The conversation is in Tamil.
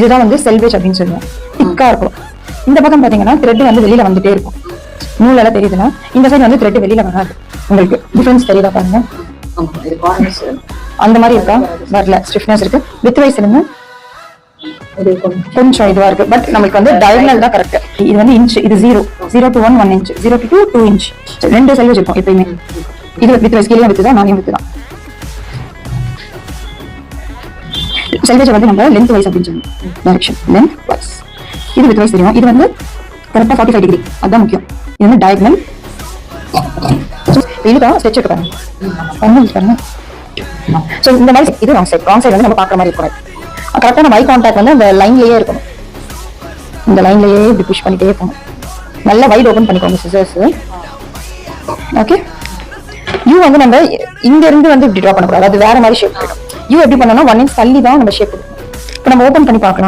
இதுதான் வந்து செல்வேஜ் அப்படின்னு சொல்லுவோம். திக்கா இருக்கும். இந்த பக்கம் பாத்தீங்கன்னா த்ரெட் வந்து வெளியில வந்துட்டே இருக்கும். நூலெல்லாம் தெரியுதுன்னா இந்த சைடு வந்து த்ரெட் வெளியில வராது. உங்களுக்கு டிஃபரன்ஸ் தெரியுதா பாருங்க. அந்த மாதிரி இருக்கா? வரல. ஸ்டிஃப்னஸ் இருக்கு. வித் வைஸ் இருந்து கொஞ்சம் இதுவா இருக்கு. பட் நமக்கு வந்து டயகனல் தான் கரெக்ட். இது வந்து இன்ச், இது 0 to 1 1 inch, 0 to 2 2 inch. ரெண்டு செல்வேஜ் இருக்கும் எப்பயுமே. இது வித் வைஸ் கீழே வித்துதான், நானே வித்துதான். செல்வேஜ் வந்து நம்ம லென்த் வைஸ் அப்படின்னு சொல்லுவோம். Direction length wise. இது வித் வைஸ் தெரியும். இது வந்து கரெக்டா 45 டிகிரி. அதுதான் முக்கியம். இது வந்து டயகனல். இதுதான் ஸ்ட்ரெச் இருக்கு பாருங்க. ஸோ இந்த மாதிரி இது ராங் சைடு வந்து நம்ம பார்க்குற மாதிரி இருக்கணும். கரெக்டான ஐ கான்டாக்ட் வந்து அந்த லைன்லயே இருக்கணும். இந்த லைன்லயே இப்படி புஷ் பண்ணிட்டே போகணும். நல்லா வைட் ஓபன் பண்ணிக்கோங்க சிசர்ஸ். ஓகே. யூ வந்து நம்ம இங்க இருந்து வந்து இப்படி ட்ரா பண்ணக்கூடாது. அது வேற மாதிரி ஷேப் போயிடும். யூ எப்படி பண்ணணும்? 1 inch தள்ளி தான் நம்ம ஷேப் கொடுக்கணும். இப்போ நம்ம ஓபன் பண்ணி பார்க்கலாம்.